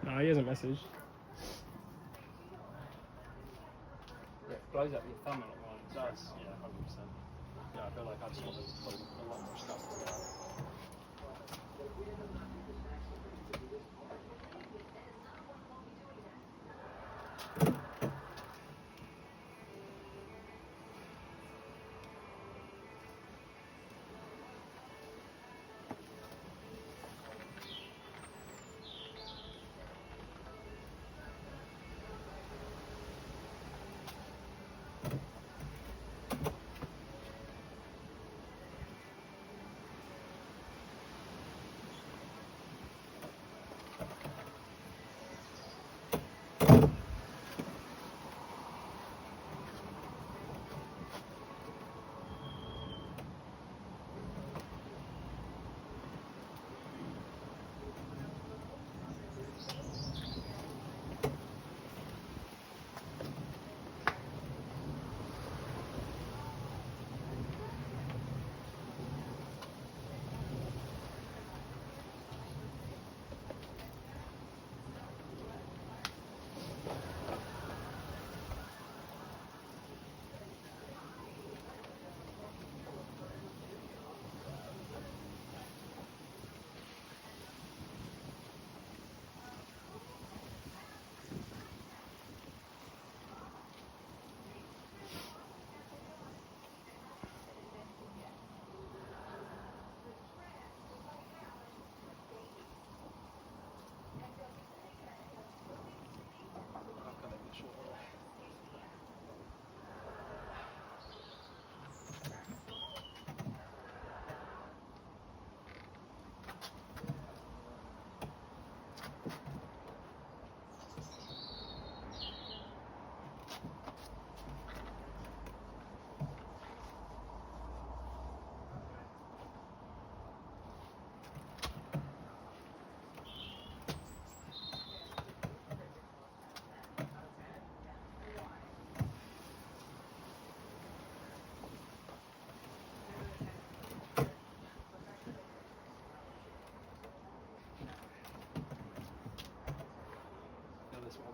No, he hasn't messaged. Yeah, it blows up your thumb a lot more. It does, yeah, 100%. Yeah, I feel like I just want to put a lot more stuff in there.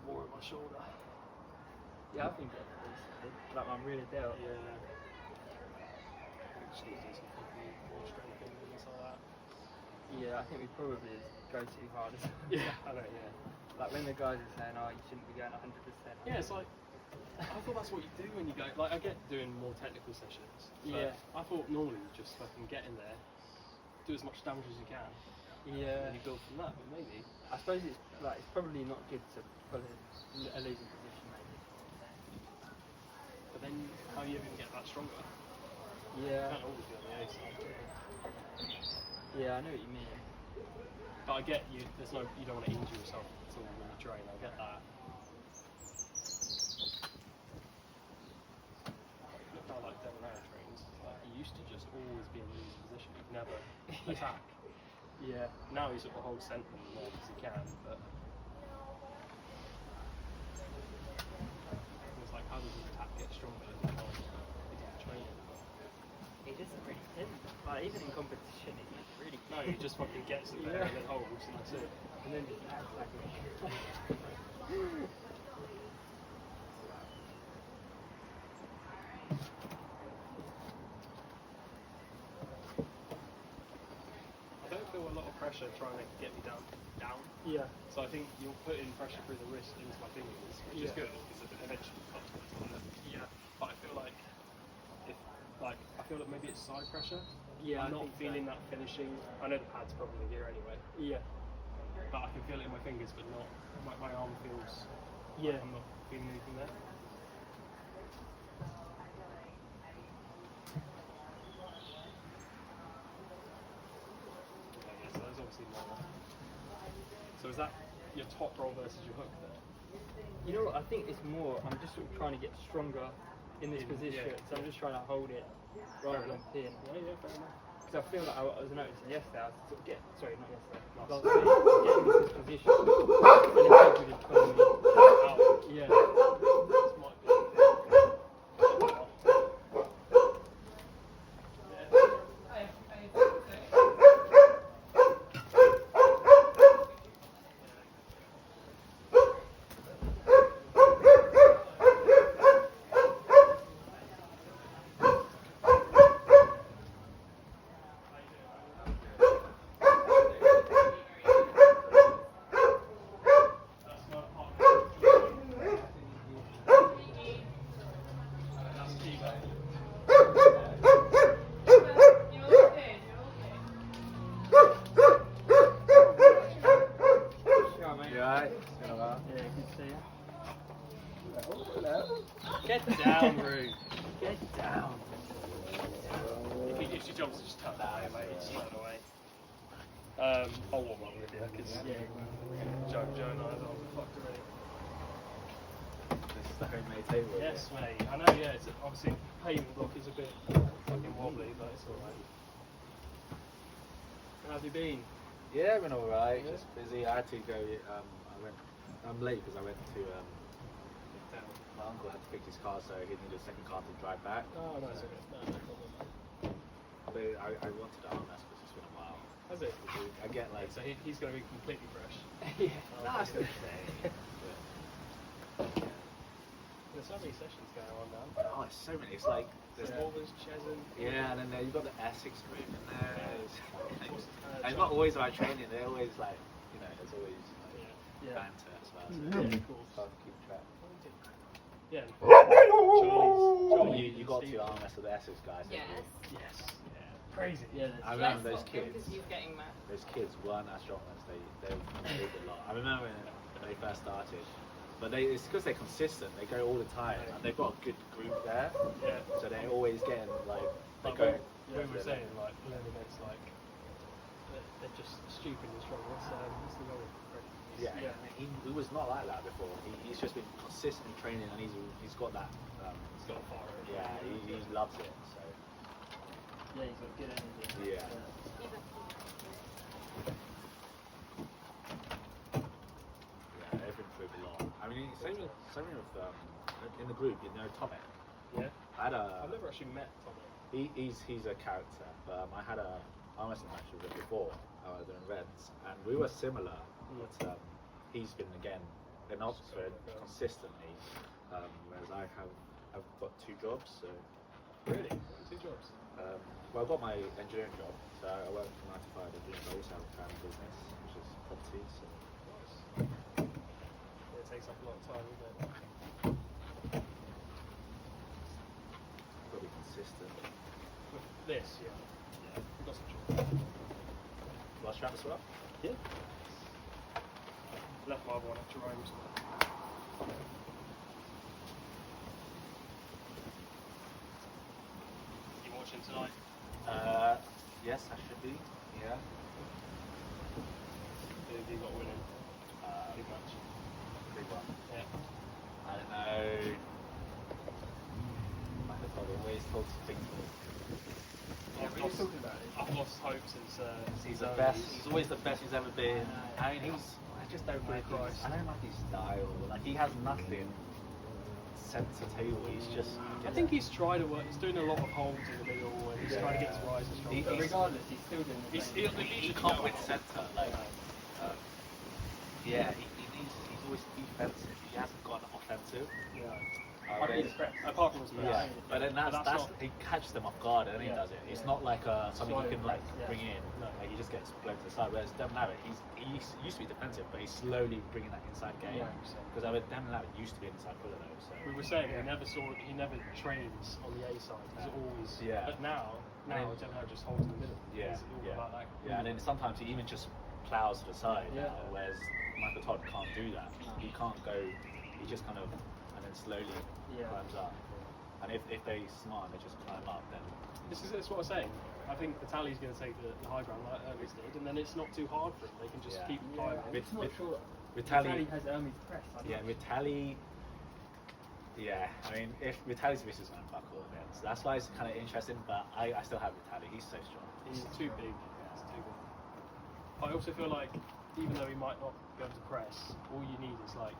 More at my shoulder. Yeah, I think that's decent. Like I'm really dealt. Yeah. Just need to do some fucking more strength and things like that. Yeah, I think we probably go too hard. Yeah, I know, yeah. Like when the guys are saying, oh, you shouldn't be going 100%. Yeah, it's like, I thought that's what you do when you go, like I get doing more technical sessions. Yeah. I thought normally you just fucking get in there, do as much damage as you can. Yeah. And you build from that, but maybe. I suppose it's probably not good to put a losing position maybe. But then how are you ever going to get that stronger? Yeah. You can't always be on the A side. Yeah, I know what you mean. But I get you. You don't want to injure yourself at all when you train. I get that. Look how like Devonara trains. Like he used to just always be in the losing position. He'd never attack. Yeah. Now he sort of holds centre as long as he can, but it's like how does his attack get stronger if he can't train it? He doesn't really hit. Like even in competition, he's really. No, he just fucking gets it there and then holds and that's it. And then just acts like a. I don't feel a lot of pressure trying to get me down. Yeah. So I think you'll put in pressure through the wrist into my fingers, which is good because it eventually comes to it. Yeah. But I feel like maybe it's side pressure. Yeah. I'm not feeling that finishing. I know the pad's probably here anyway. Yeah. But I can feel it in my fingers, but not my arm feels. Yeah. Like I'm not feeling anything there. Okay, so there's obviously more. So is that your top roll versus your hook there? You know what? I think it's more. I'm just sort of trying to get stronger in this position, so I'm just trying to hold it rather than pin. Yeah, fair enough. Because I feel like I was noticing yesterday, I was sort of not yesterday, last week, getting into this position, and then people just pulling me out. Yeah. This might be. See ya. Hello. Get down, Roo. Get down. If she jumps, just tuck that away, mate. Just throw it away. I'll warm up with you because Joe and I are fucked already. This is the homemade table. Yes, mate. I know. Yeah, it's obviously pavement block is a bit fucking wobbly, but it's alright. How have you been? Yeah, I've been alright. Yeah. Just busy. I had to go. I'm late because I went to. My uncle had to fix his car, so he needed a second car to drive back. Oh, nice. Okay. No problem. But I wanted to arm wrestle because it's been a while. Has it? I get like. So he's going to be completely fresh. Yeah. No, I still say. There's so many sessions going on now. Oh, it's so many. It's like There's Morgan's, Chesn. yeah, and then you've got the Essex group in there. And it's not always about training. They're always like, there's always like banter as well. So Yeah, cool. fun to keep track. Yeah. You got to arm wrestle the Essex guys. Yes. Yes. Crazy. Yeah, I remember those Because kids. he's getting mad. Those kids weren't as strong as they did a lot. I remember when they first started, but it's because they're consistent. They go all the time, and they've got a good group there. Yeah. So they're always getting like they Like go. we were saying, like, Lemonhead's like, they're just stupidly strong. What's the other friend? Yeah, he was not like that before. He's just been consistent in training, and he's got that. He's got fire. Yeah, he loves it. So Yeah, he's got good energy. yeah. Yeah, they've improved a lot. I mean, same with in the group, Tommy. Yeah. I've never actually met Tommy. He's a character, but I had a arm wrestling match with him before during Reds, and we were similar. But he's been again in Oxford consistently, whereas I've got 2 jobs. So Really? 2 jobs? well, I've got my engineering job, so I work from 9 to 5. I also have a family business, which is property. So Nice. Yeah, it takes up a lot of time, doesn't it? I've got to be consistent. With this, yeah. We've got some jobs. Do I strap this one up? Yeah. Left my other one at Jerome's. You watching tonight? Yes, I should be. Yeah. Who have you got winning? Big match. Big one. Yeah. I don't know. Michael always talks things. I've lost hope since He's the best. He's always the best he's ever been. I mean, I just don't like his. I don't like his style. Like he has nothing sent to table. He's just. I think he's trying to work. He's doing a lot of holds in the middle, and he's trying to get his rise and strong. But regardless, he's still doing the same. He can't win centre. Like, yeah, he's always defensive. He hasn't got offensive. Yeah. Apart from his press. Yeah, but then that's he catches them off guard and then he does it. It's not like something you can like bring in. No. Like he just gets blown to the side. Whereas Devin Lavitt, he used to be defensive, but he's slowly bringing that inside game. Because Devin Lavitt used to be inside filler though. So. We were saying he never trains on the A side. He's always. Yeah. But now Devin Lavitt just holds in the middle. Yeah. He's all about that. Yeah, and then sometimes he even just plows to the side. Yeah. Whereas Michael Todd can't do that. He can't go. He just kind of and then slowly climbs up. And if they smart, they just climb up. Then this is what I'm saying. I think Vitaly's going to take the high ground like Hermes did, and then it's not too hard for them. They can just keep climbing. It's not sure. Vitaly has Hermes press. Vitaly. Yeah, I mean, if Vitaly's misses going to fuck all of it, so that's why it's kind of interesting. But I still have Vitaly. He's so strong. He's too big. He's too big. I also feel like even though he might not be able to press, all you need is like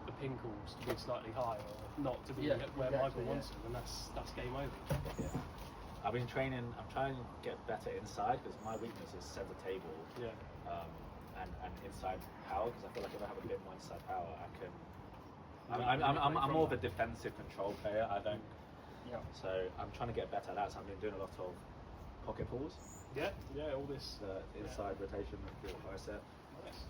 the pinkles to be slightly high or not to be where Michael wants them, and that's game over. Yeah. I've been training. I'm trying to get better inside because my weakness is center table. Yeah. And inside power because I feel like if I have a bit more inside power, I can. I'm more of a defensive control player. I don't. Yeah. So I'm trying to get better at that. So I've been doing a lot of pocket pulls. Yeah. Yeah. All this. Inside rotation of the bicep. Nice.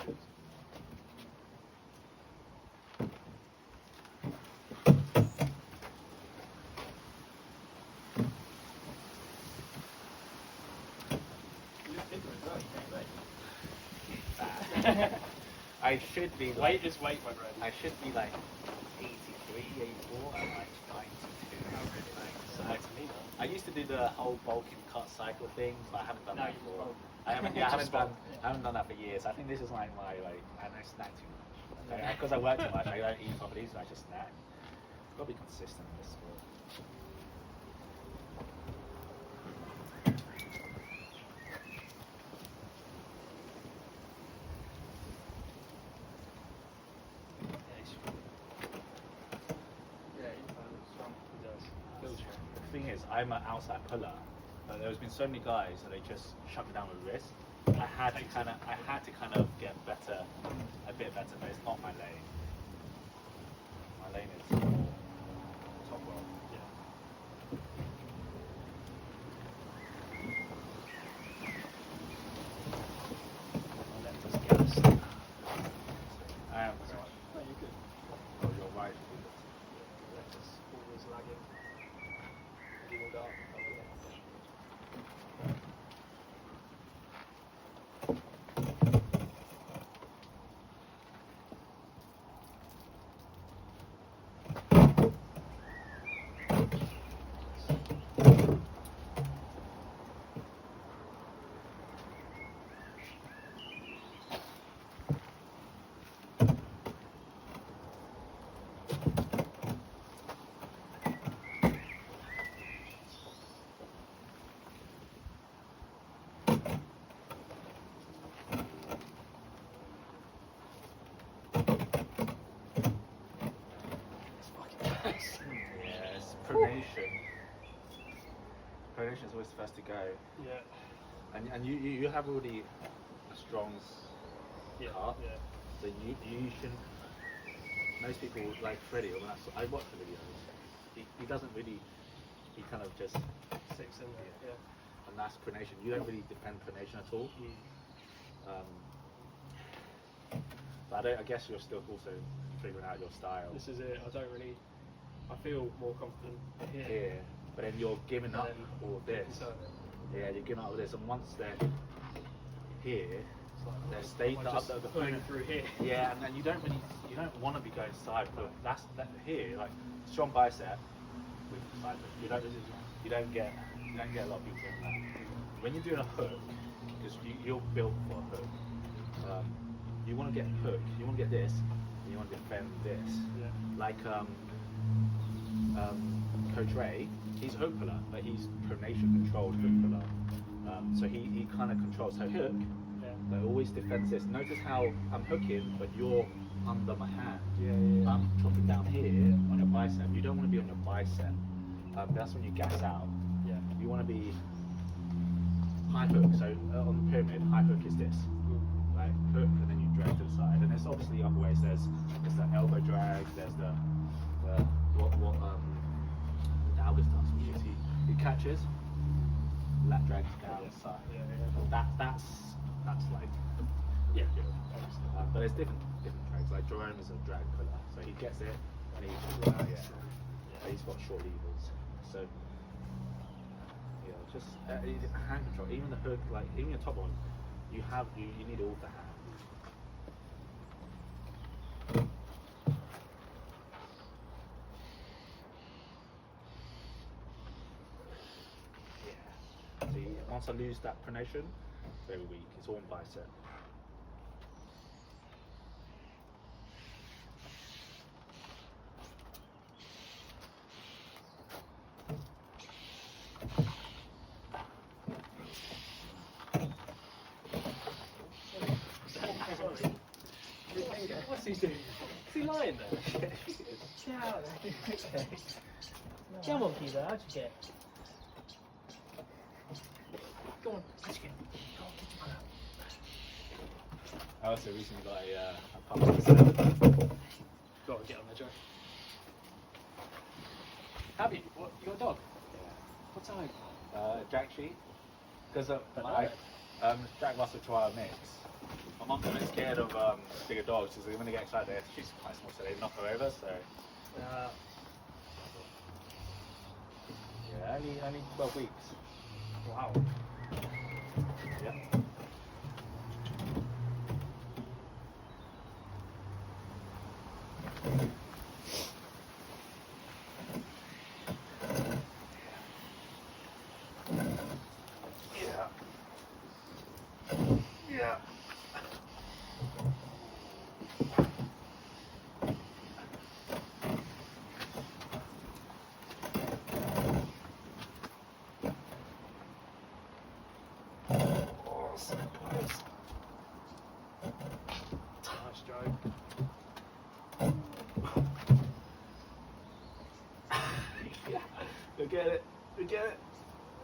Good. I should be Weight is weight, my friend. I should be like 83, 84. I'm like 92. So That's me now. I used to do the whole bulk and cut cycle thing, but I haven't done No, that you for. won't. I haven't. Yeah, I haven't done. I haven't done that for years. I think this is like my I don't snack too much. Because I work too much, I don't eat properly, so I just snack. Got to be consistent in this sport. Yeah, he's strong. He does. Feels strong. The thing is, I'm an outside puller, but there's been so many guys that they just shut me down with wrist. I had to kind of get better, a bit better, but it's not my lane. My lane is more top roll. Yeah. My left is gassed. I am That's correct. right. No, you're good. Oh, you're right. Yeah, left is always lagging. You will go up. Yes, pronation. Pronation is always first to go. Yeah. And you have already a strong Yeah. car, Yeah. so you shouldn't. Most people like Freddie. When I watch the videos, he doesn't really. He kind of just, Six in there. Yeah. and that's pronation. You don't really defend pronation at all. But I guess you're still also figuring out your style This is it. I don't really. I feel more confident here. here, but then you're giving up And then all of this. So Yeah, you're giving up all this, and once they're here, it's like, they're stayed am I up just at the pulling point. through here. Yeah, and then you don't want to be going side foot. That's that here, like strong bicep with side foot. You don't get a lot of people doing that. When you're doing a hook, because you're built for a hook, you want to get hook. You want to get this, and you want to defend this. Yeah. Like Coach Ray, he's hook puller, but he's pronation controlled hook puller. So he kind of controls her hook. Yeah. But always defends this. Notice how I'm hooking, but you're under my hand. Yeah. I'm chopping down here on your bicep. You don't want to be on your bicep. That's when you gas out. Yeah. You want to be high hook. So on the pyramid, high hook is this. Like hook, and then you drag to the side. And there's obviously other ways. There's the elbow drag. There's the what Dalgas does, which is he catches, lat drags down the side. Yeah. That's like Yeah. good. But there's different drags. Like Jerome is a drag puller, so he gets it and he's got short levers. So just hand control. Even the hook, like even your top one, you need all the hand. See, once I lose that pronation, very weak. It's all on bicep. What's he doing? Is he lying there? Get out there. Come on, Kiva, how'd you get? Go on, how'd you get? I also recently got a puppy. Go on, get on there, Joe. Have you? What? You got a dog? What type? Jack sheep. Because Baldock. Jack Russell Trial mix. My mum's a bit scared of bigger dogs because when they get excited, she's quite small, so they knock her over. So yeah, only 12 weeks. Wow. Yeah.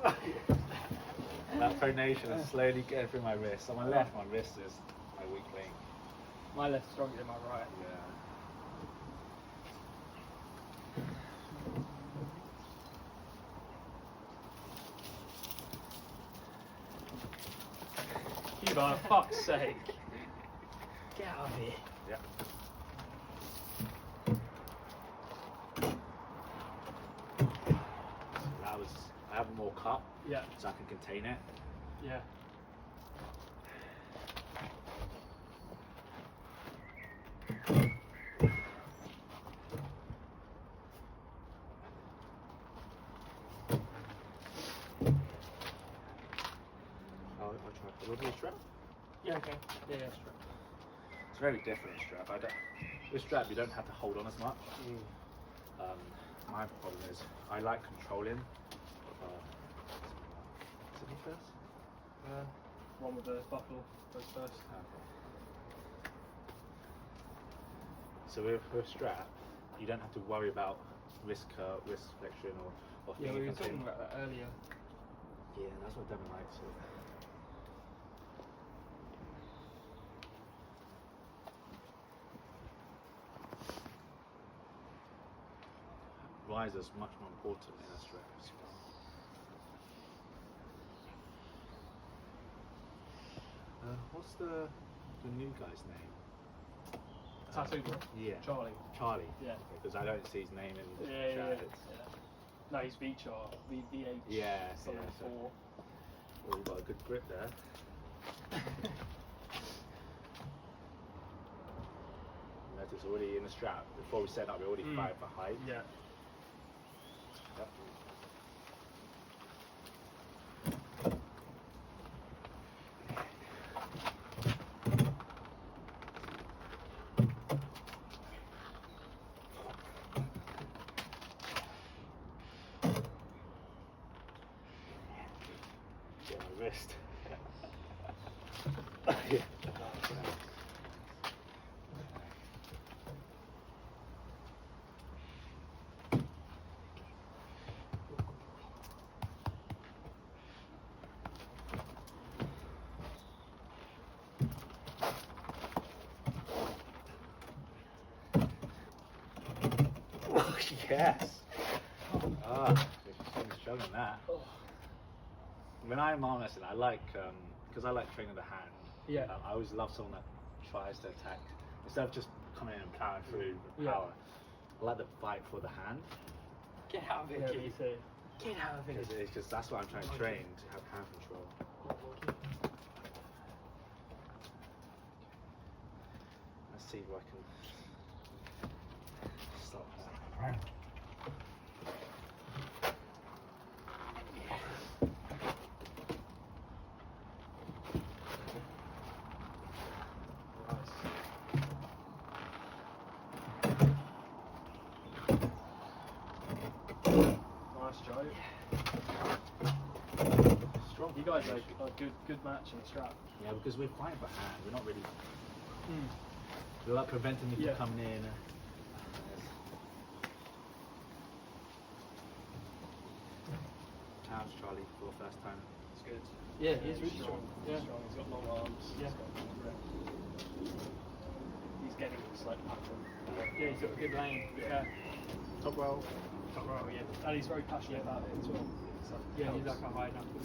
That pronation is slowly getting through my wrist. On my left, my wrist is my weak link. My left's stronger than my right. You for fuck's sake. Get out of here. Yeah. I have more cut, Yeah. so I can contain it. Yeah. I'll try. Will be a strap? Yeah, okay. Yeah, straight. It's very different strap. With strap, you don't have to hold on as much. My problem is I like controlling. Is it me first? One with the buckle goes first. Okay. So with strap, you don't have to worry about wrist flexion or Yeah, we were finger talking containment. about that earlier. Yeah, that's what Devin likes. Riser's much more important in a strap as well. What's the new guy's name? Tattoo boy? Yeah. Charlie. Charlie. Yeah. Because I don't see his name in the Yeah, chat. yeah. No, he's VHR. VH. Yeah, Something yeah, so- 4. Well, you've got a good grip there. Notice already in the strap, before we set up, we're already fighting for height. Yeah. Yep. Get my wrist. Yeah. Oh, yes. She's showing that. When I'm arm wrestling, I like, because I like training the hand. Yeah. I always love someone that tries to attack instead of just coming in and plowing through with Yeah. power. I like the fight for the hand. Get out of here, Yeah, kid. Get out of here. It's just that's what I'm trying to train, to have hand control. Let's see if I can stop that. Nice, Joe. Strong. You guys are a good match in the strap. Yeah, because we're fighting for hand. We're not really. We're like preventing me Yeah. from coming in. How's Charlie for the first time? It's good. Yeah, he's really strong. Yeah. Strong. He's got long arms. Yeah. He's got good grip. He's getting this like pattern. Yeah, he's got a good lane. Yeah. Top row. Top row, yeah. And he's very passionate about it as well. So Yeah, he's helps. like a high number.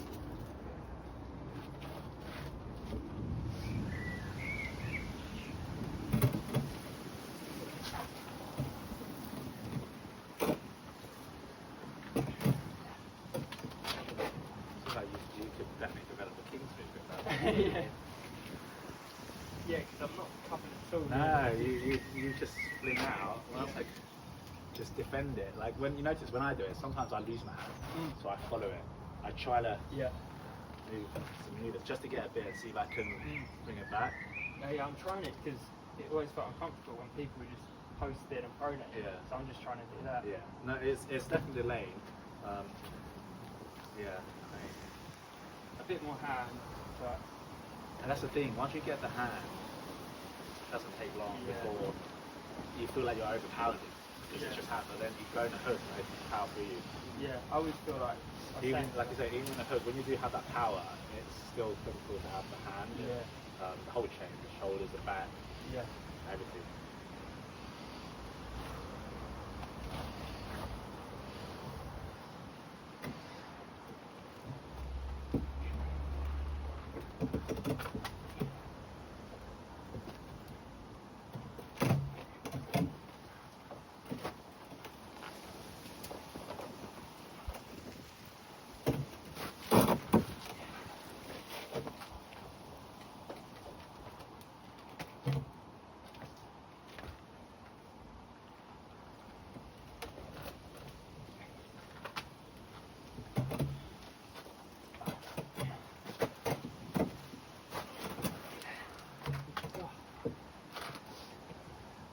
Seems like you could definitely develop a king's fish with that. Yeah. Yeah, because I'm not covered at all. No, you just fling out. Well, that's like just defend it. Like when you notice when I do it, sometimes I lose my hand, so I follow it. I try to Yeah. move some movers just to get a bit and see if I can bring it back. Yeah, I'm trying it because it always felt uncomfortable when people were just posted and pronate. Yeah. So I'm just trying to do that. Yeah, no, it's definitely the lane. Yeah, A bit more hand, but and that's the thing. Once you get the hand, it doesn't take long Yeah. before you feel like you're overpowered. This is just hand, but then you go in the hook and it's power for you. Yeah, I always feel like Even like I say, even in the hook, when you do have that power, it's still critical to have the hand, the whole chain, the shoulders, the back, everything.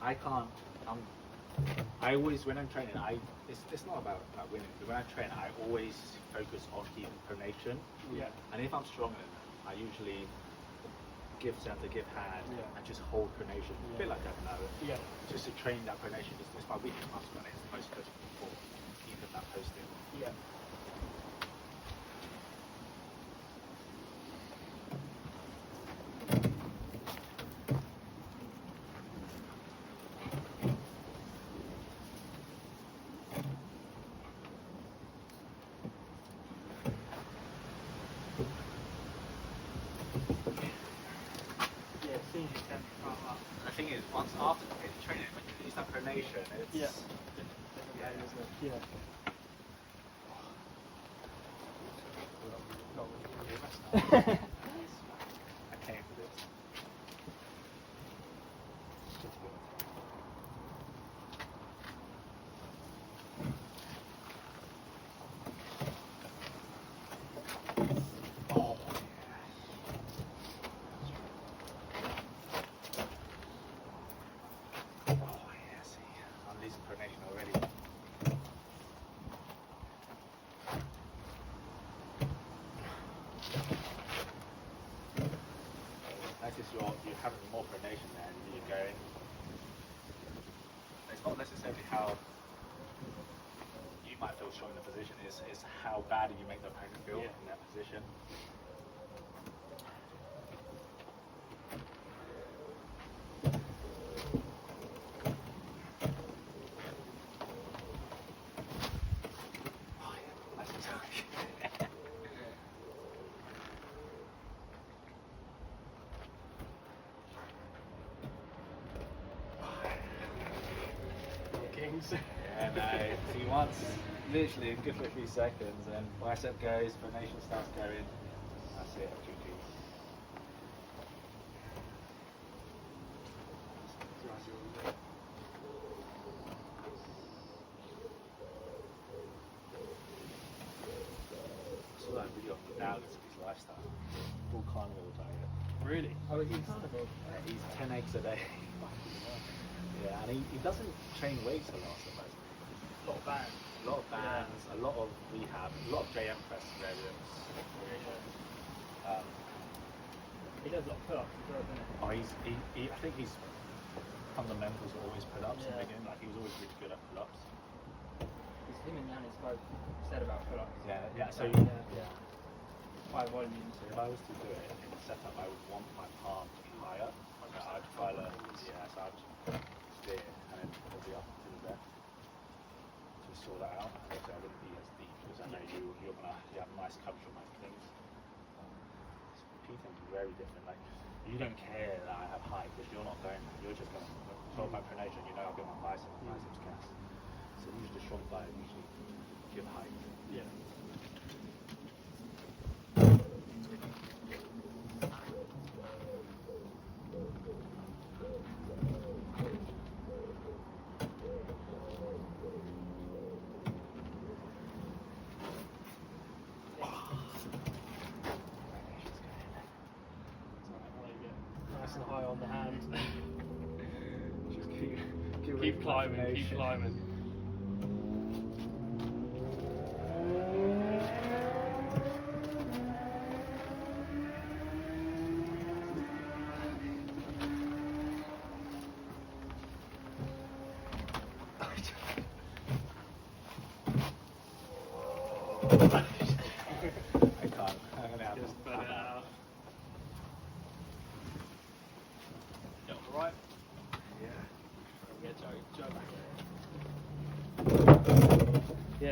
I can't. I always, when I'm training, it's not about winning. But when I train, I always focus on keeping pronation. Yeah. And if I'm strong enough, I usually give center, give hand, and just hold pronation. A bit like that now. Yeah. Just to train that pronation. It's my weakest muscle, and it's the most critical for keeping that posting. Yeah. The thing is, once after training, when you use that pronation, it's Yeah. I came for this. Pronation already. Notice you're having more pronation there, and you're going. It's not necessarily how you might feel strong in the position. It's how bad you make the opponent feel in that position. Yeah, no, he wants literally a good for a few seconds, and bicep goes, pronation starts going. That's it, GG. I saw that video of Baldock, his lifestyle. Full carnivore diet. Really? Oh, he's carnival. He's 10 eggs a day. Yeah, and he doesn't train weights a lot, supposedly. A lot of bands. A lot of bands, a lot of rehab, a lot of JM press variants. He does a lot of pull-ups as well, doesn't he? Oh, I think his fundamentals are always pull-ups in the Yeah. beginning. Like, he was always really good at pull-ups. Because him and Yannis both said about pull-ups. Yeah, so yeah. High volumes. So if I was to do it in the setup, I would want my palm to be higher. Like I'd try to, so I'd steer and then probably up to the left to sort that out. And so I wouldn't be as deep because I know you have nice coverage on my things. P-things are very different. Like, you don't care that I have height because you're not going, you're just going to control my pronation. You know I've got my biceps gas. So usually the strong guy usually give height. Yeah. Nice and high on the hand. Just Keep climbing, keep climbing.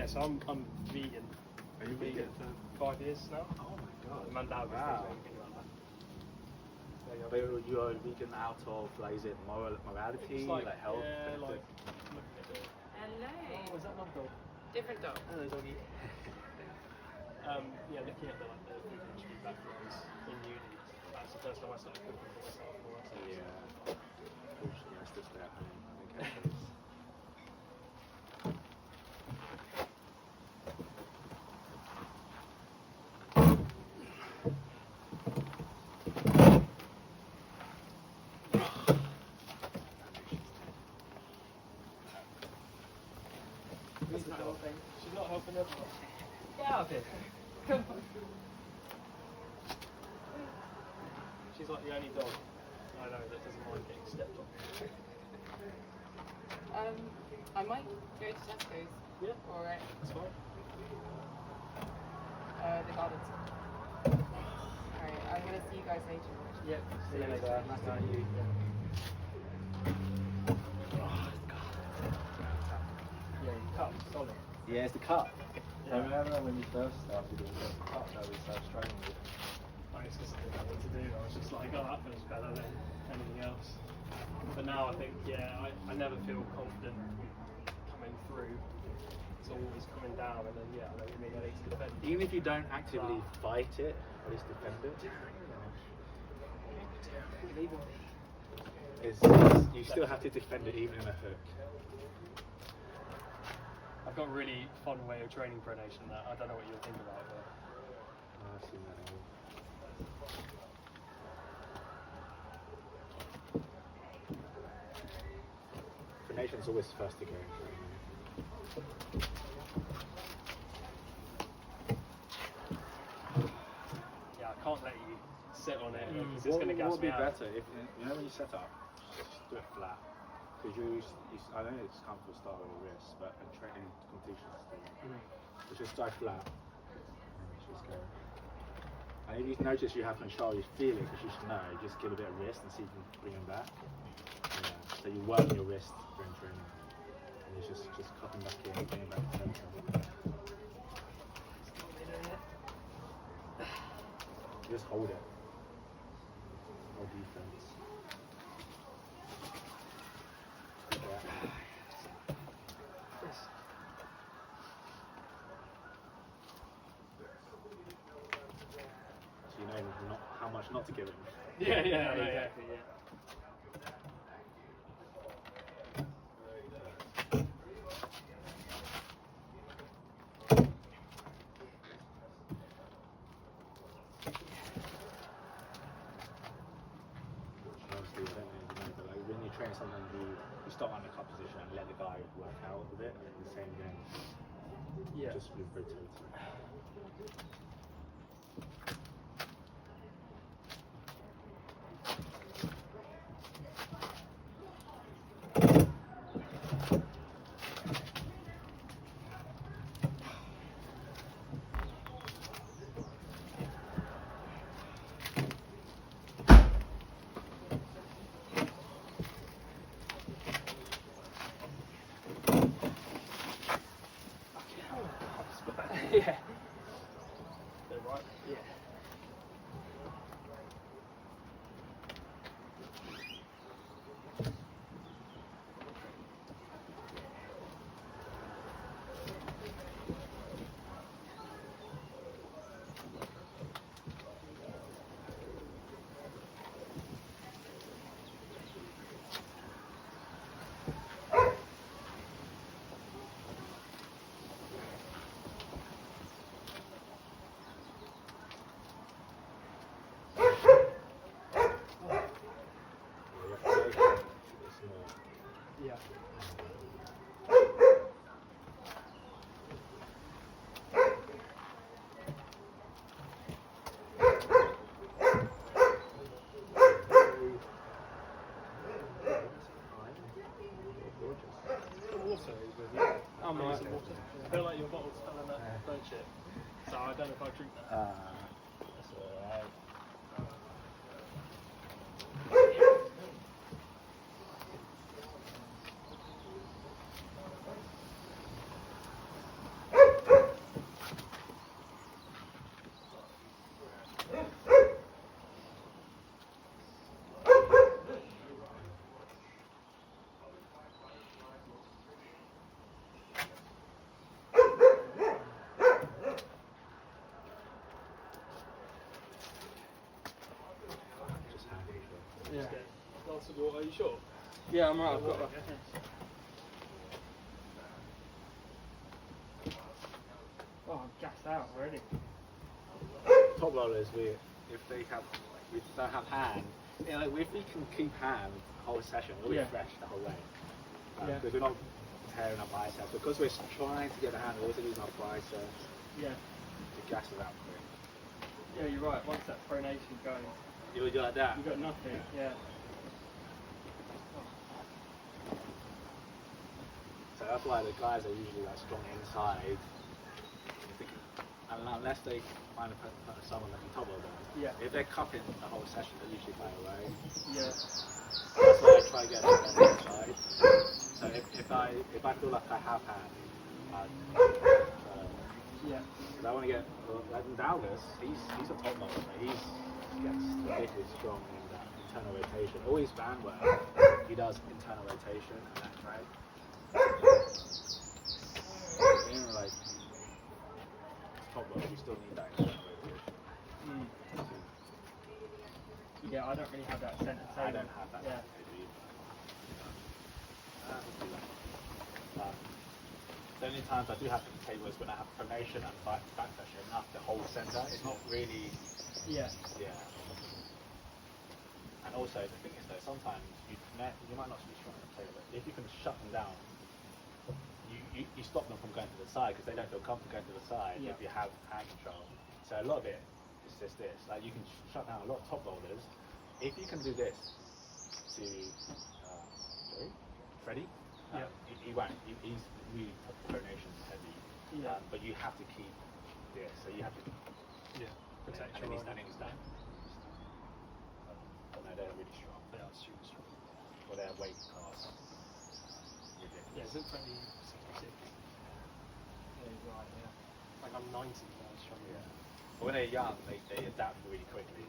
Yeah, so I'm vegan. Are you vegan? For 5 years now. Oh my god. Mandala. Wow. Anything like that. There you But go. you are vegan out of, like, is it morality, It's like health? Yeah, benefit? like. Hello. Oh, is that another dog? Different dog. Hello, doggy. Yeah, looking at the food industry backgrounds in uni, that's the first time I started cooking for myself. Yeah. Unfortunately, I still stay at home. Okay, please. She's not helping. She's not helping everyone. Get out of here. She's like the only dog I know that doesn't mind getting stepped on. I might go to Tesco's. Yeah, Alright. that's fine. The gardens. Alright, I'm gonna see you guys later. Yep. See you later. Nice to meet you. Yeah, cut. Solid. Yeah, it's the cut. Yeah. I remember when you first started, it was the cut that was so strange. I just didn't know what to do. I was just like, oh, that feels better than anything else. But now I think, yeah, I never feel confident coming through. It's always coming down, and then, yeah, I know what you mean, I need to defend. Even if you don't actively fight it, at least defend it. You still have to defend it even in a hook. I've got a really fun way of training pronation that I don't know what you'll think about it. I've seen that angle. Pronation's always first to go. Yeah, I can't let you sit on it because it's What going to gas would me be out. better if you know when you set up, just do it flat. Because I know it's comfortable to start with the wrist, but in training competitions, just start flat. And just go. And if you notice you have control, you feel it because you should know. Just give a bit of wrist and see if you can bring them back. Yeah. So you work your wrist during training, and it's just cupping back in, bringing back to center. Just hold it. Hold defense. Yeah. So you know how much not to give him. Yeah, Exactly. yeah. Obviously, I don't know, but like when you train someone, you start on the cut position and let the guy work out with it, and then the same again. Yeah. Just with rotating. Yeah. They're right. Yeah. Yeah. Water is with you. I'm Maybe right. some water. I feel like your bottle's smelling that burnt shit. So I don't know if I drink that. That's alright. Yeah. Just get a glass of water. Are you sure? Yeah, I'm right. I've got Okay. Oh, I'm gassed out already. Top rollers, if they don't have hand, you know, if we can keep hand the whole session, we'll be Yeah. fresh the whole way. Yeah. Because we're not tearing our biceps. Because we're trying to get the hand, we're also using our biceps Yeah. to gas it out quick. Yeah, you're right. Once that pronation goes, You would do like that. you got nothing. Yeah. So that's why the guys are usually like strong inside. And unless they find someone that can top roll them. Yeah. If they're cupping the whole session, they usually play away. Yeah. That's why I try to get them on the inside. So if I feel like I have hand, Yeah. I want to get like Dallas. He's a top roller. So he gets ridiculously strong in that internal rotation. All his band work, he does internal rotation and that drag. You know, like top roller, you still need that internal rotation. Mm. Yeah, I don't really have that centre table. I don't have that. Yeah. The only times I do have to table is when I have pronation and back pressure enough to hold centre. It's not really, Yeah. yeah. And also the thing is though, sometimes you might not be strong at the table, but if you can shut them down, you stop them from going to the side because they don't feel comfortable going to the side Yeah. if you have hand control. So a lot of it is just this. Like you can shut down a lot of top rollers. If you can do this to Freddie, Yeah. he won't. He's really pronation heavy. Yeah. But you have to keep this. So you have to Protect and your he's line. standing his down. But no, they're really strong. They are super strong. For their weight class. Ridiculous. Yeah, isn't Freddie 66? Yeah, you're right. Yeah. Like I'm 90 now, strong. Yeah. But when they're young, they adapt really quickly.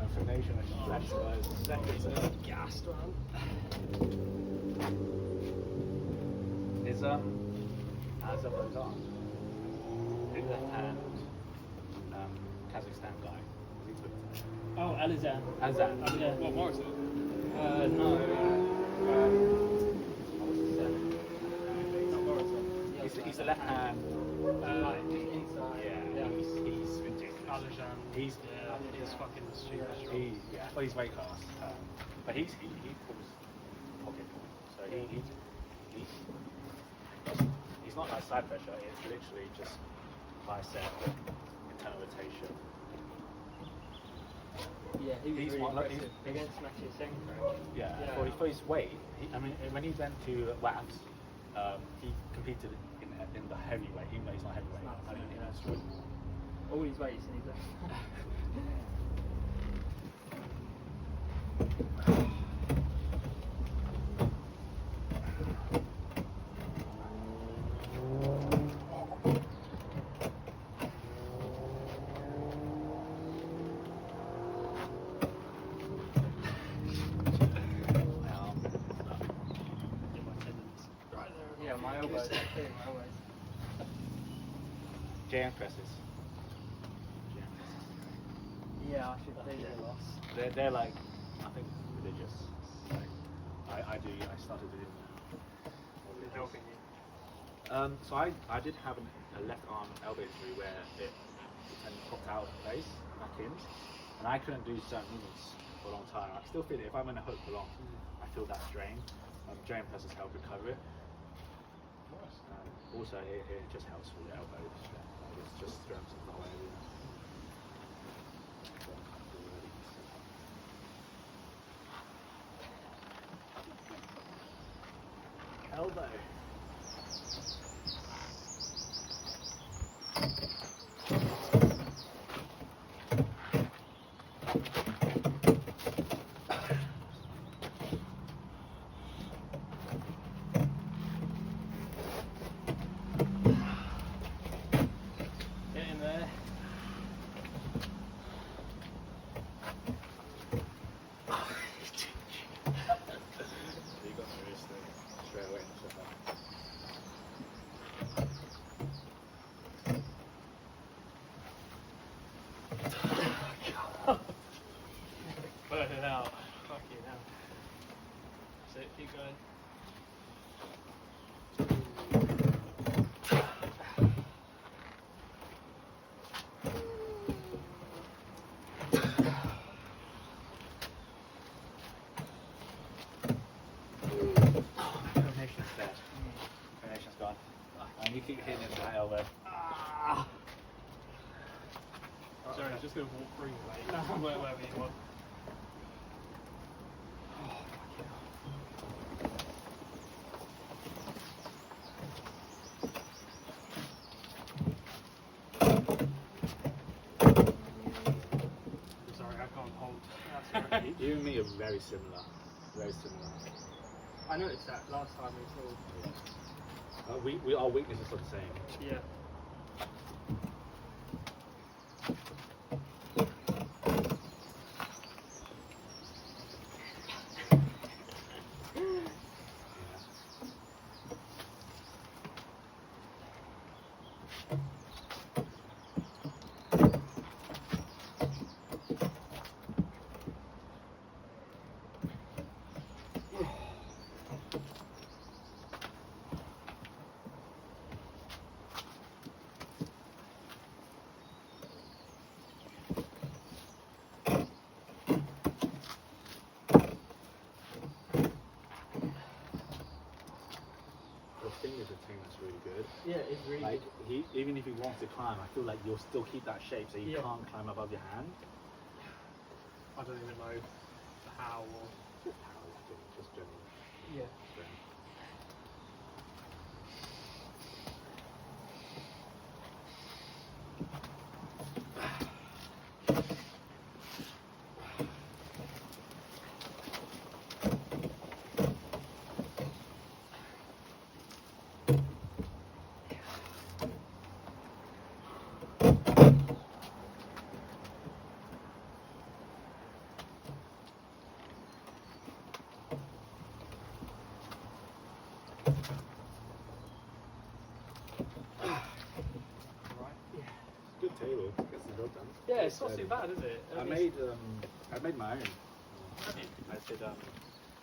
Information and flexibilize seconds and Gassed, man. is Azerbaijhan. His left hand Kazakhstan guy. Oh, Alizan. Azan. Yeah. What Morrison? No. Not Morrison. He's a left hand. Inside. Yeah, he's ridiculous. Alajan. He's He's fucking super strong. well, he's weight class, but he pulls pocket, so he's not like side pressure. It's literally just bicep internal rotation. Yeah, he was He's really one, like, impressive against Machiasenko. Yeah, Yeah. for his weight. I mean, when he went to WAPS, he competed in the heavyweight, even though he's not heavyweight. Not, I mean, yeah. that's true. All his weights and he's left. Yeah, my elbows. My elbows. JM presses. Yeah, I should do that. They're like, I think, religious. Like, I started doing Helping you. so I did have a left arm elbow injury where it kind of popped out of place, back in, and I couldn't do certain movements for a long time. I still feel it. If I'm in a hook for long, I feel that strain. JM presses help recover it. Also, it just helps with the elbows. It's just strengthens the whole area. Elbow. Get in there. Burn it out. Fucking hell. That's it, keep going. Coordination's dead. Coordination's gone. And you keep hitting into that elbow. Sorry, I'm just going to walk through you, mate. Wherever you want. I'm sorry, I can't hold. That's right. You and me are very similar. Very similar. I noticed that last time we saw. We our weaknesses are the same. Yeah. Fingers a thing that's really good. Yeah, it's really Like even if he wants to climb, I feel like you'll still keep that shape, so you Yeah. can't climb above your hand. I don't even know how or. Just powerlifting, just general Yeah. strength. Good table. Gets the job done. Yeah, it's not too bad, is it? I made my own. I did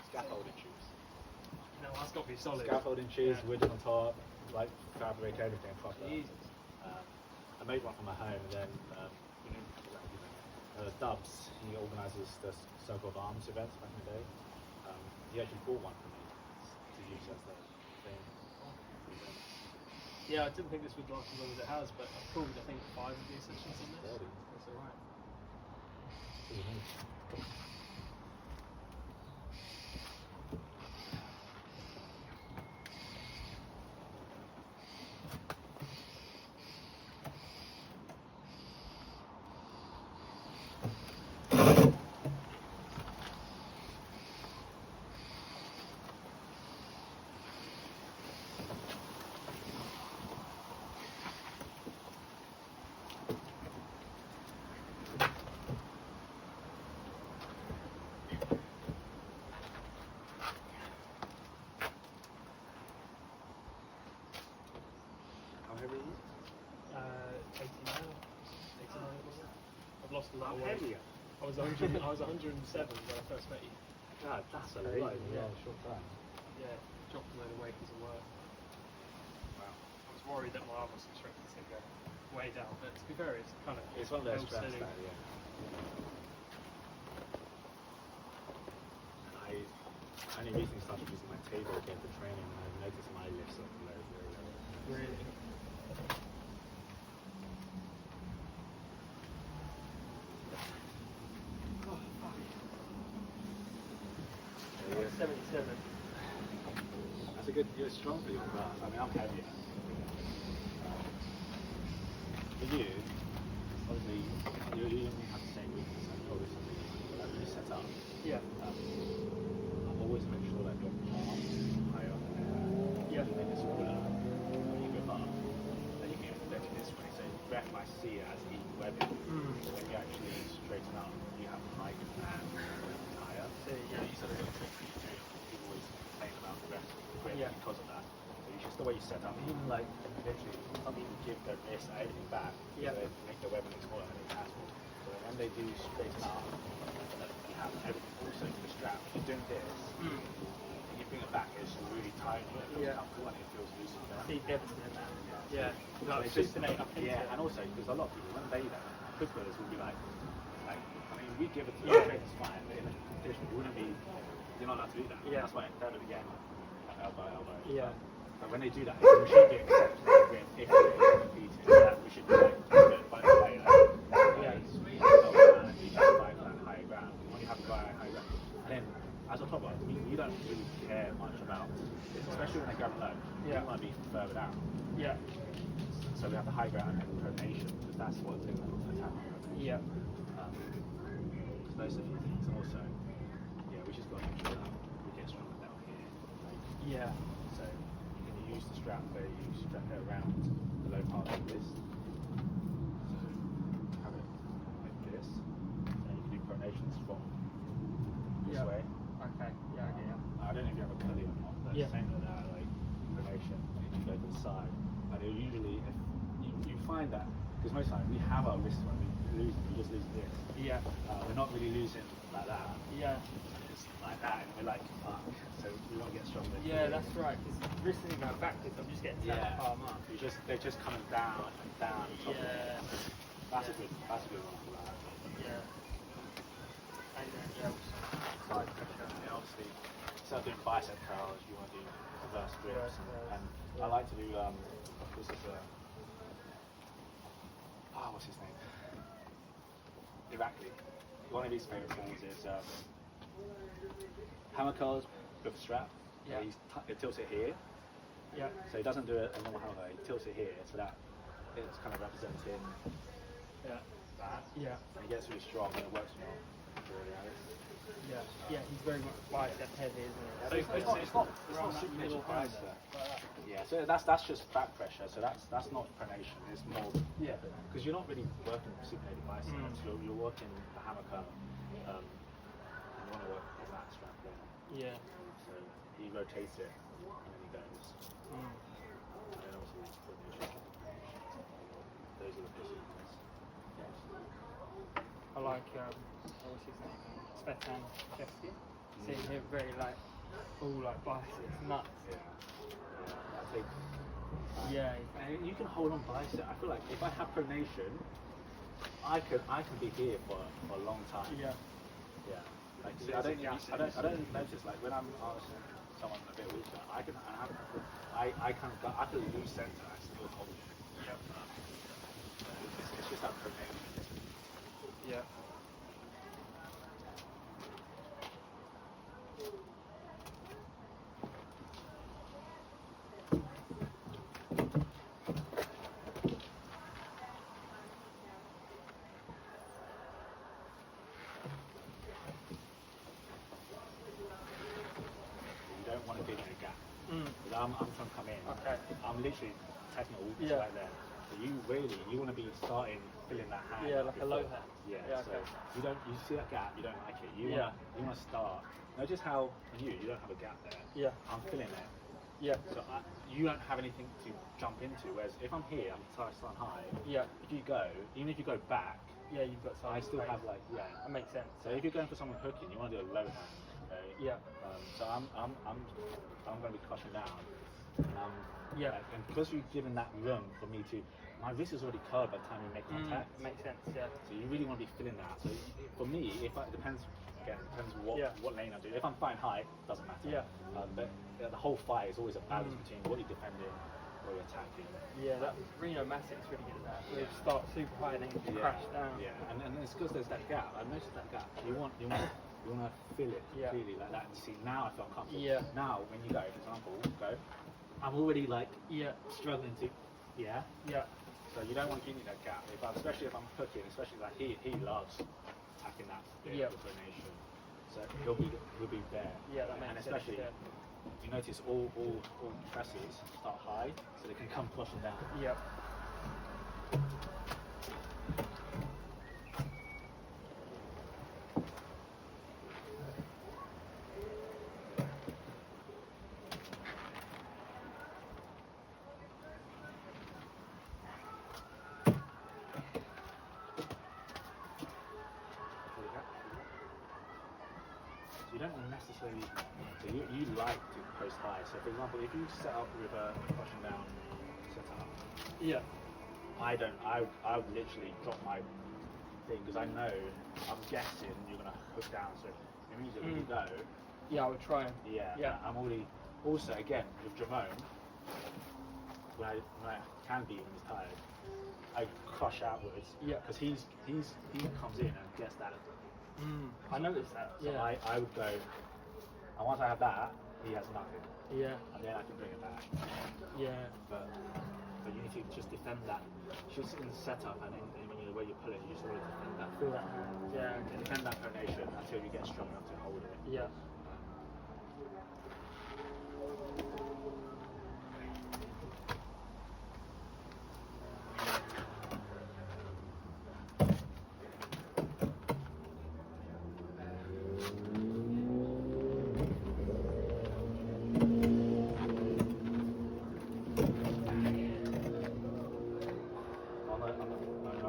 scaffolding shoes. No, that's got to be solid. Scaffolding shoes, Yeah. wood on top, like fabric, everything proper. Jesus. I made one for my home, and then Dubs, he organises the Circle of Arms events back in the day. He actually bought one for me to use as the thing. Yeah, I didn't think this would last as long as it has, but I've pulled, I think, 5 of these sessions on this. 30. That's alright. How heavy are you? 89. 89 was it? I've lost a lot How of weight. heavy are you? I was 107 when I first met you. God, that's a Crazy, lot in a yeah. short time. Yeah, dropped a load of weight because of work. Wow. I was worried that my arm muscle strength was going to go way down, but to be fair, it's kind of It's one of those held strengths steady. that, yeah. I only recently started using my table again for training, and I've noticed my lifts are very, very low. Really. Yeah, 77. that's a good. You're strong for your class. I mean, I'm heavier. For you, obviously, you don't have the same weakness. I probably something like when you set up. Yeah. I always make sure that your palms higher up in the air. Yeah. You make it smaller when you go up. Then you can get it this way. So ref might see it as even webbing. When you actually straighten up, you have the height and higher. So, yeah. You sort of got a trick for you too. People always complain about the rest Yeah. because of that. So it's just the way you set up. Even like literally, some people give their wrist and everything back. Yeah. So they make the webbing smaller and it's as well. when they do straighten up, you have everything also in the strap. If you're doing this, and you bring it back, it's really tight, and it feels comfortable, and it feels loose. See Devinson in that. Yeah. So Like it's just, systematic up into yeah, it. and also because a lot of people when they that footballers will be like, I mean, we give it to Yeah. you, it's fine, but in a competition, you wouldn't be, you're not allowed to do that. Yeah. That's why instead of again, elbow. Yeah. But when they do that, we should be exceptional if we're competing. We should be like, by the way, you should fight for that higher ground. When you have to buy a high ground, and then as a top one, we don't really care much about this, especially when they grab low. Yeah. We want to be further down. Yeah. So we have the high ground and pronation because that's what's in the attack. Yeah. Those are a few things, and also, yeah, we just got to make sure that we get stronger down here. Yeah. So you can use the strap where you strap it around the low part of the wrist. So have it like this, and you can do pronations from this way. Okay. Yeah. I don't know if you have a pulley or not, but same with that, like pronation, and you go to the side. And usually, if you find that, because most times we have our wrist when we lose, we just lose this. Yeah. We're not really losing like that. Yeah. It's like that, and we're like, fuck. So we want to get stronger. Yeah, that's right. Because wrist isn't going backwards. I'm just getting tapped palm up. They're just coming down and down. Yeah. That's a good one for that. Yeah. And then, side pressure. And obviously, instead of doing bicep curls, you want to do reverse grips. Reverse curls. And I like to do, this is what's his name? Irakli. One of his favourite things is hammer curls with a strap. Yeah. He tilts it here. Yeah. So he doesn't do a normal hammer, he tilts it here so that it's kind of representing that. Yeah. And he gets really strong and it works well. Yeah. Yeah. He's very much bicep heavy, isn't So it's not super middle bicep. hand. Yeah, so that's just back pressure. So that's not pronation. It's more because you're not really working supinated biceps. You're working the hammer curl. And you want to work on that strap there. Yeah. So he rotates it and then he goes. And then obviously pronation. Those are the procedures. I like what's his name? Svetan Chesky. See him very like all like biceps, nuts. That takes. Yeah. And you can hold on bicep. I feel like if I have pronation, I can be here for a long time. Yeah. Yeah. Like see, I don't notice like when I'm asking someone a bit weaker, I can lose center. I still hold it. Yeah. It's just that pronation. Yeah. I'm trying to come in. Okay. I'm literally taking it all right there. So you want to be starting filling that hand. Yeah, like a low hand. Yeah. So Okay. you see that gap, you don't like it. You want to start. Notice how you don't have a gap there. Yeah. I'm filling it. Yeah. So you don't have anything to jump into. Whereas if I'm here, I'm starting high. Yeah. If you go, even if you go back, you've got some. I still space. have like That makes sense. So if you're going for someone hooking, you want to do a low hand. Okay? Yeah. So I'm going to be crushing down. And because you've given that room for me to, my wrist is already curved by the time we make contact. Makes sense. Yeah. So you really want to be filling that. So for me, it depends what lane I do. If I'm fighting high, doesn't matter. Yeah. But the whole fight is always a balance between what you're defending, what you're attacking. Yeah, that Reno Massic's really good at that. We start super high and then you crash down. Yeah, and it's because there's that gap. I've noticed that gap. You want to fill it completely like that. And you see, now I feel uncomfortable. Yeah. Now when you go, for example, I'm already like struggling to Yeah. So you don't want to give me that gap, especially if I'm hooking, especially like he loves attacking that bit with pronation. So he'll be there. Yeah, that makes and especially sense, you notice all presses start high, so they can come flushing down. Yeah. so you like to post high. So for example, if you set up with a pushing down setup, Yeah. I would literally drop my thing because I know, I'm guessing you're gonna hook down. So immediately when you go, Yeah, I would try and. yeah, I'm already. Also, again with Jerome, when I can be when he's tired, I crush outwards. Yeah. Because he comes in and gets that. I noticed that. So Yeah. I would go, and once I have that, he has nothing, Yeah. and then I can bring it back. Yeah. But you need to just defend that. Just in the setup and when you're where you're pulling, you just always defend that. Feel that. Yeah. Defend that pronation until you get strong enough to hold it. Yeah.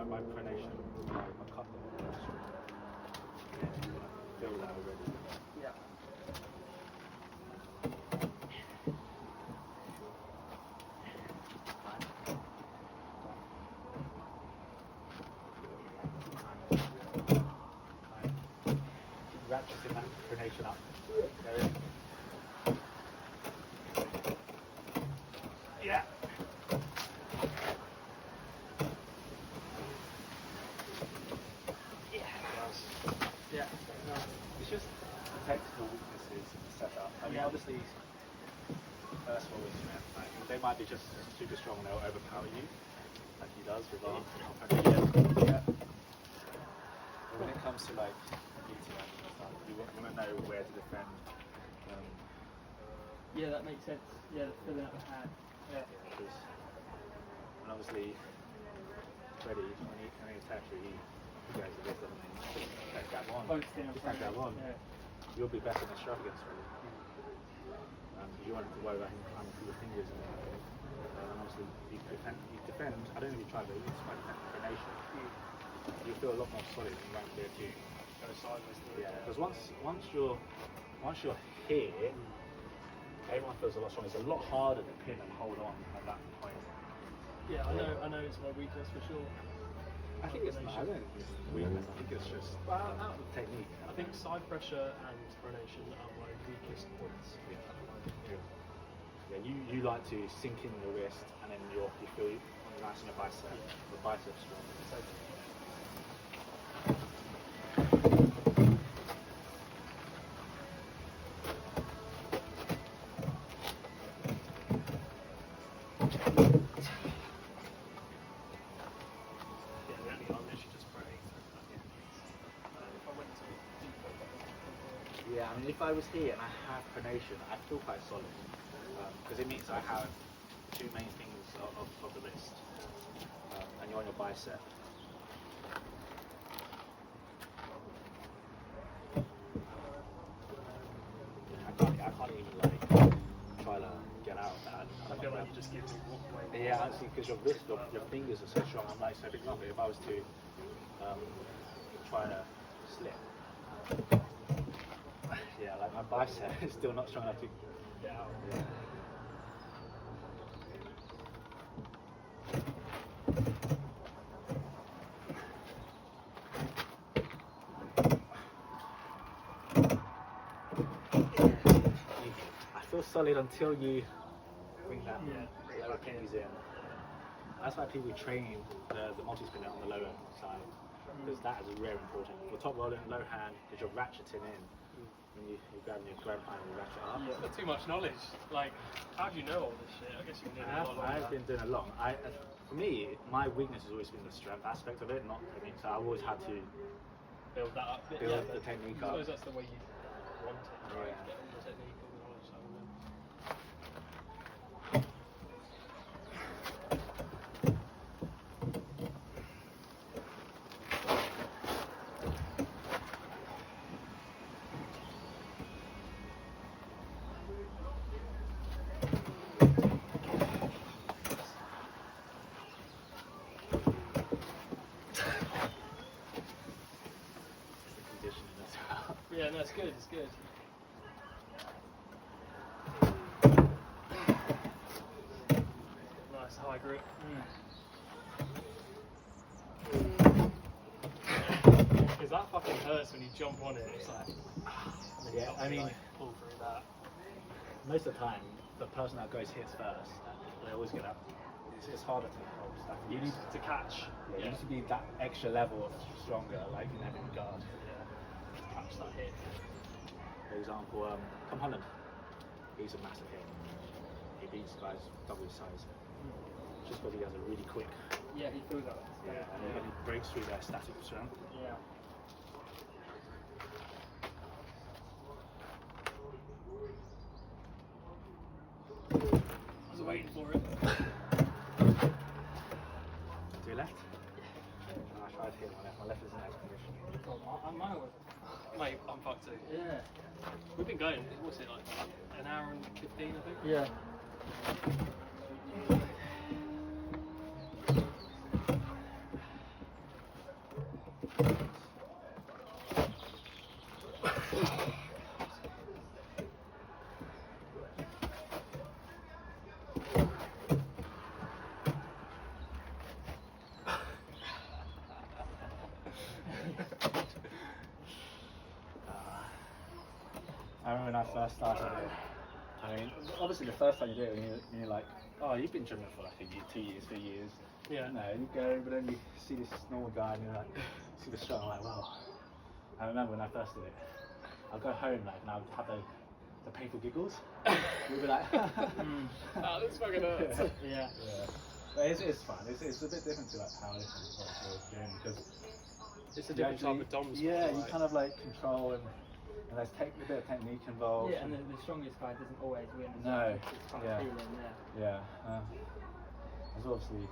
My pronation, my cup, feel that already. Yeah. Ratcheting that pronation up. There it is. Yeah. Yeah. It's just technical weaknesses in the setup. I mean, obviously, first of all, like, they might be just super strong and they'll overpower you, like he does with our yeah. But when it comes to like beating and stuff, you want to know where to defend. Yeah, that makes sense. Yeah, filling out the hand. Yeah. Because, and obviously, Freddy, when he attacks you, he goes a bit, doesn't he? Just take that one. Focus in on Just take that one. Yeah. You'll be better than a shove against Freddy. You won't have to worry about him climbing through your fingers and everything. And obviously, you defend, I don't know if you tried, but you just try to defend the pronation. You feel a lot more solid than right there too. Go sideways. Yeah, because once you're here, everyone feels a lot stronger. It's a lot harder to pin and hold on at that point. Yeah, I know it's my weakness for sure. I think it's not. I don't think it's weakness. I think it's just out of technique. I think side pressure and pronation are my weakest points. Yeah, you like to sink in your wrist and then you feel nice in your bicep. The bicep's strong. So, Yeah, I mean, if I was here and I have pronation, I'd feel quite solid because it means I have two main things of the wrist, and you're on your bicep. I can't even like try to get out of that. I feel like you just give me walk away. Yeah, actually, because your wrist, your fingers are so strong. I'm like, so for example, if I was to try to slip, yeah, like my bicep is still not strong enough to get out. Yeah. I feel solid until you bring that lower pins in. That's why people train the multi-spinner on the lower side, because that is very important. For top roller and low hand, because you're ratcheting in. When you grab your grab hand and ratchet up. Yeah, that's too much knowledge. Like, how do you know all this shit? I guess you've been doing it a lot longer. I've been doing it long. For me, my weakness has always been the strength aspect of it, not technique. So I've always had to build that up. build the technique up. I suppose that's the way you want it, right? Yeah. Get all the technique, all the knowledge out of it. Conditioning as well. Yeah, no, it's good, it's good. high grip. Because that fucking hurts when you jump on it. It's like, and then you Yeah, got I to, mean- like, pull through that. Most of the time, the person that goes hits first, they always get up. It's harder to hold stuff. You need to catch. You need to be that extra level of stronger, like in every regard. Yeah. Catch that hit. For example, Tom Holland, he's a massive hit. He beats guys double his size. Just because he has a really quick, Yeah, he threw that. and he breaks through their static strength. Yeah. I was waiting for it. To your left? And I tried to hit my left. My left is in that position. Mine was. Mate, I'm fucked too. Yeah. We've been going, what's it, like an hour and 15, I think? Yeah. I remember when I first started it. I mean, obviously the first time you do it, you're like, oh, you've been gymming for like a year, 2 years, 3 years. Yeah. No, you go, but then you see this normal guy and you're like, see the shot, I'm like, wow. I remember when I first did it, I'd go home like, and I'd have the painful giggles. We'd be like, Oh, this fucking hurts. Yeah. yeah. But it's fun. It's a bit different to like powerlifting as well, for gym, because It's a you different type actually- of DOM sport. Yeah, you right? kind of like control and there's a bit of technique involved. Yeah, and the strongest guy doesn't always win. No, It's kind yeah. of feeling there. Yeah, there's obviously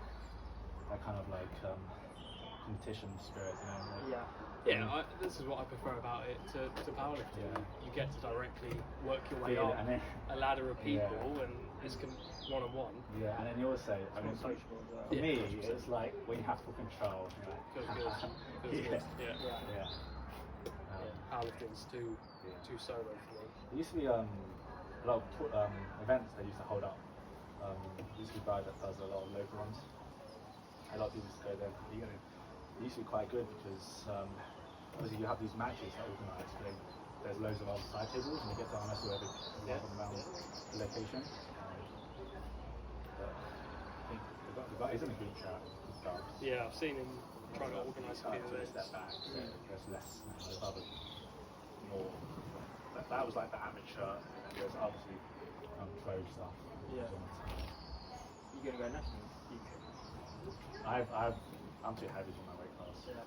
that kind of like competition spirit, you know. Like, Yeah. Yeah, this is what I prefer about it to powerlifting. Yeah. You get to directly work your way feel up it, and then, a ladder of people, Yeah. and it's one-on-one. yeah, and then you also, I mean, It's for more sociable as well. Yeah, me, 100%. it's like when you have full control. You're like, Feels good. Feels yeah. good. Yeah. Yeah. Yeah. Powerlifting's too solo for me. There used to be a lot of events they used to hold up. There used to be a guy that does a lot of local ones. A lot of people used to go there. It used to be quite good because obviously you have these matches that are organised, but then there's loads of other side tables and you get to harness whoever around the location. But I think the guy is in a group chat with Dubs. Yeah, I've seen him trying to organise a few To events. step back, so there's less, there's other more. That was like the amateur, and then there's obviously pro stuff. Yeah. You're gonna go nationals? I'm too heavy for my weight class. Yeah.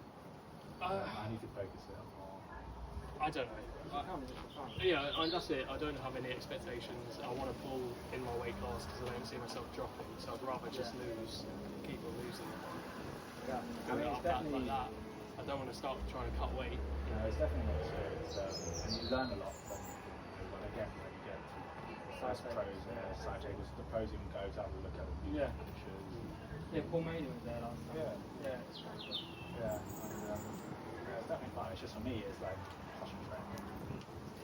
I need to focus it more. I don't know. Yeah, that's it. I don't have any expectations. I want to pull in my weight class because I don't see myself dropping. So I'd rather just lose, keep on losing. Yeah. I mean, it's definitely, like that. I don't want to start trying to cut weight. you know, it's definitely an experience, and you learn a lot from when you get to the first pros, side tables. The pros even go to have a look at the Yeah. pictures. Yeah, Paul Maynard was there last time. Yeah. Yeah. Yeah, and, it's definitely fun. It's just for me, it's like such a trek.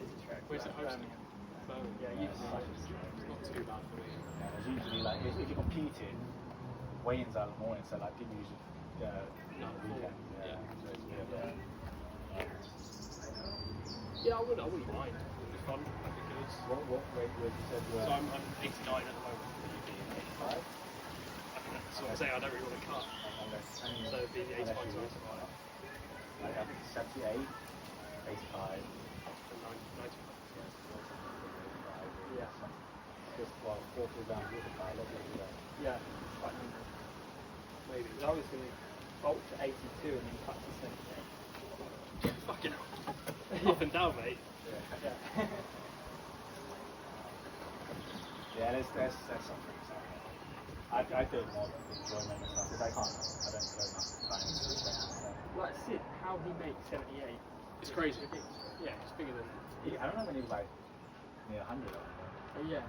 It's a trek. Where's it hosted? Birmingham. Yeah, Yeah, you've it's such a trek. It's not too bad for me. Yeah, there's usually like if you're competing, weigh-ins are in the morning, so like people usually go on the weekend. Yeah. So it's a bit of Yeah, I wouldn't mind. It'd be fun. That'd be good. what weight would you say you So were? I'm 89 at the moment. 85? So I say I don't really want to cut. So it'd be the 85 to 95. Like 78, 85. And 90. Yeah. Just well, 4 kilograms with a pile, let's do that. Yeah. Quite number. Maybe. I was going to bolt to 82 and then cut to 78. Fucking hell. Up and down, mate. Yeah. Yeah, there's something. I do it more for enjoyment and stuff, because I don't put enough time into it. So. Like Sid, how he makes 78. It's crazy. Ridiculous. Yeah, it's bigger than. I don't know when he was like near 100 or something. Yeah.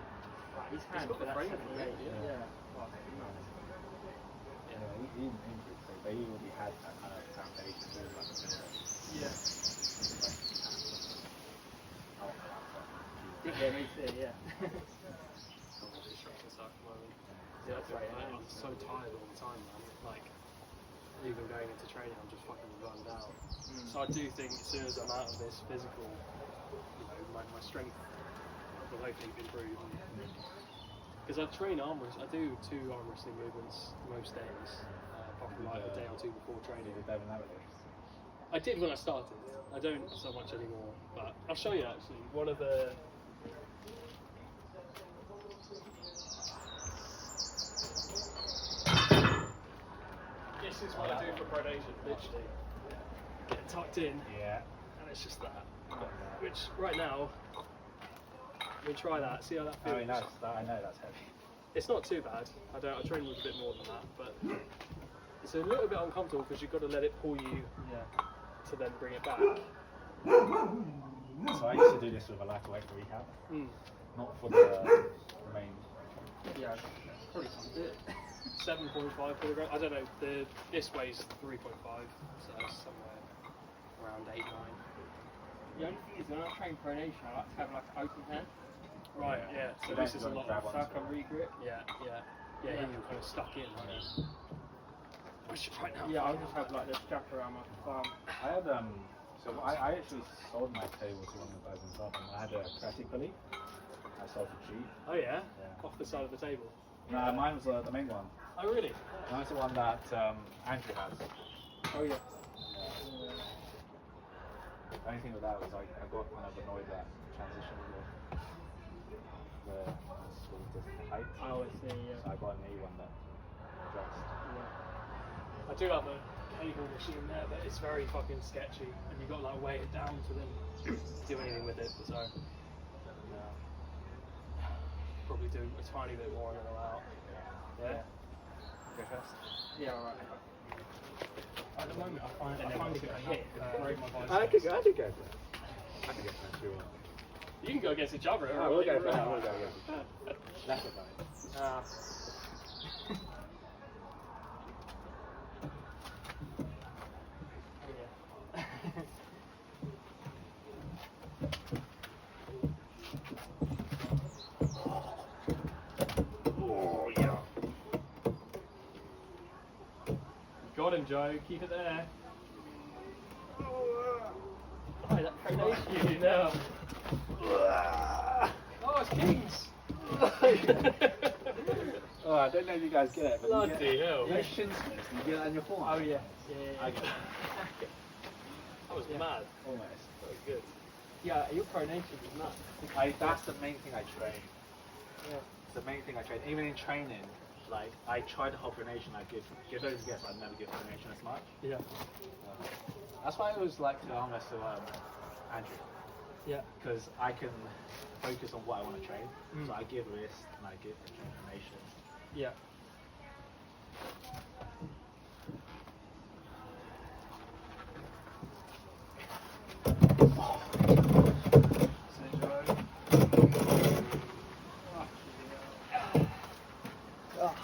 Like his hand got for the that frame 78. for it, Yeah. Well, nuts. Yeah, he improved, but he already had that kind of foundation to like Yeah. Yeah, me too, yeah. Yeah, that's training. I'm so tired all the time, man. Like, even going into training, I'm just fucking run down. So I do think as soon as I'm out of this physical, my strength will hopefully improve. Because I train arm wrestling. I do 2 arm wrestling movements most days, apart from like a day or 2 before training. I did when I started. I don't so much anymore, but I'll show you actually. One of the this is what I do for pronation, literally. Get tucked in, and it's just that. Which right now, we try that. See how that feels. I know that's heavy. It's not too bad. I train with a bit more than that, but it's a little bit uncomfortable because you've got to let it pull you to then bring it back. So I used to do this with a lighter weight for rehab, not for the main. Yeah, probably can't do it. 7.5 kilograms. I don't know. This weighs 3.5, so that's somewhere around 8, 9. The only thing is when I train pronation, I like to have like an open hand. Right. Yeah. So this is a lot of So I can re-grip. Yeah. Here you're kind of stuck in. Which right now. Yeah, I'll just have like the strap around my thumb. I had so I actually sold my table to one of the guys in Southern. I had a Cressy pulley. I sold for cheap. Oh yeah? Off the side of the table. No, mine was the main one. Oh really? Mine's the one that Andrew has. Oh yeah. The only thing with that was I got kind of annoyed that transition with the sort of different height. Oh, I see, yeah. So I got a new one that addressed. I do have a cable machine there, but it's very fucking sketchy, and you've got to like weigh it down to then do anything with it. So probably do a tiny bit more and then allow. Yeah. Go first. Yeah, alright. At the moment, I find it a hit. Break my biceps. I could go there. I could get that too. You can go against each other. We'll go for that. We'll go against. That's fine. Got him, Joe. Keep it there. Oh, that pronation. You now. Oh, it's Kings. Oh, I don't know if you guys get it, but Bloody hell. you get shin splints. You get that in your forearm. Oh yeah. I get it. That was mad. Almost. That was good. Yeah, your pronation is nuts. That's the main thing I train. Yeah. It's the main thing I train. Even in training, like I try to hold pronation. I give those guests. I never give pronation as much. Yeah. That's why I always like to arm wrestle Andrew. Yeah. Because I can focus on what I want to train. So I give wrist and I give pronation. Yeah.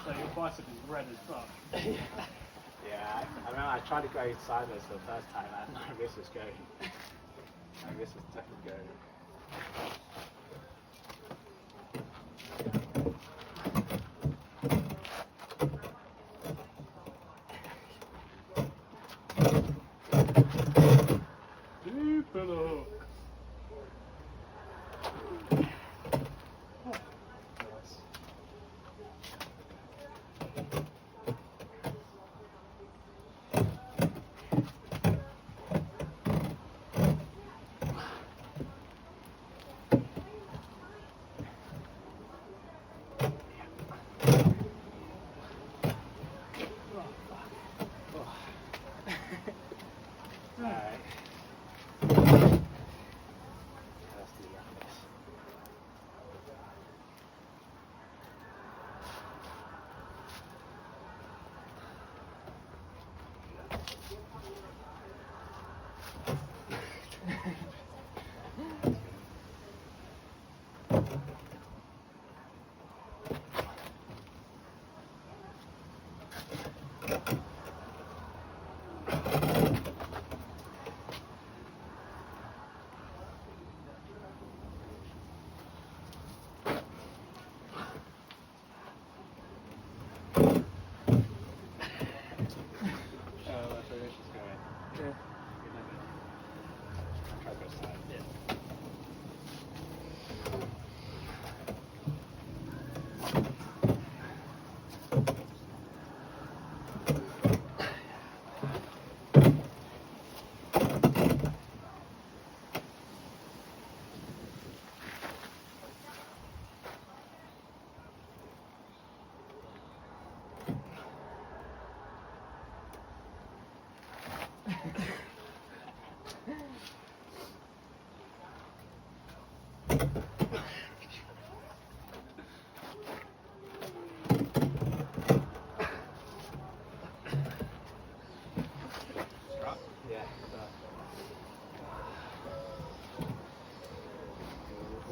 So your bicep is red as fuck. Yeah, I remember I tried to go sideways for the first time and my wrist was going. My wrist was definitely going. Deep in the hook. Nice. Alright. Let's do that.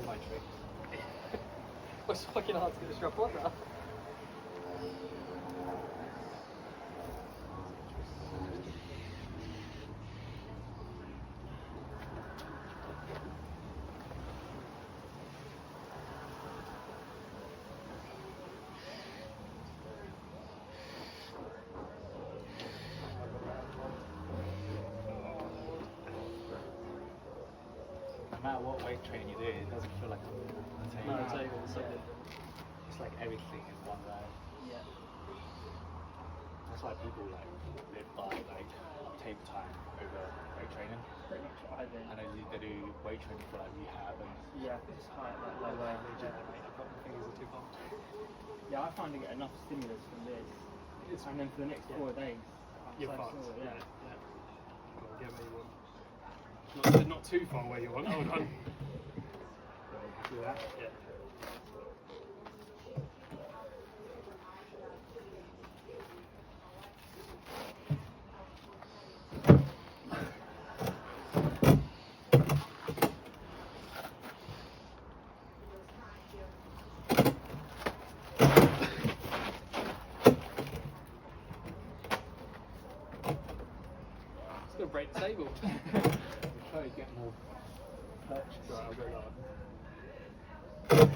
My trick. It's fucking hard to get a strap on that. No matter what weight training you do, it doesn't feel like a table. No, table, something. It's like everything in one day. Yeah. That's why people like live by like table time over weight training. Pretty much what I do. I know they do weight training for like rehab and Yeah, it's high, like low My range. fingers are too pumped. Yeah, I find I get enough stimulus from this. And then for the next 4 days, I'm You're so fucked. sore, Yeah. yeah. Come on, get me one. Not too far where you want. Hold on. do that. Yeah. It's gonna break the table. Try to get more purchase. Right, I'll go lower.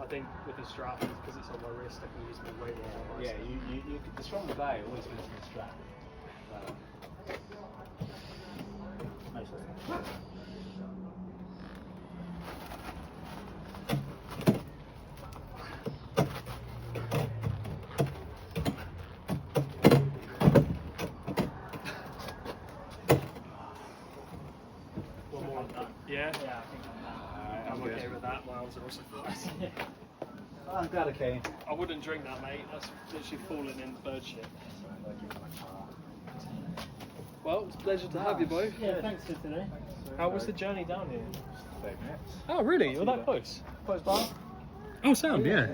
I think with the strap, because it's on my wrist, I can use my weight more. on my Yeah, wrist. you the stronger guy always goes to the strap. Most of the time. One more. Yeah? Yeah, I think I'm done. I'm okay with that. My arms are also fucked. I'm glad I came. I wouldn't drink that, mate. That's literally falling in bird shit. Well, it's a pleasure to have you both. Yeah, thanks for today. How was the journey down here? 30 minutes. Oh, really? You're that close? Close by? Oh, sound, yeah.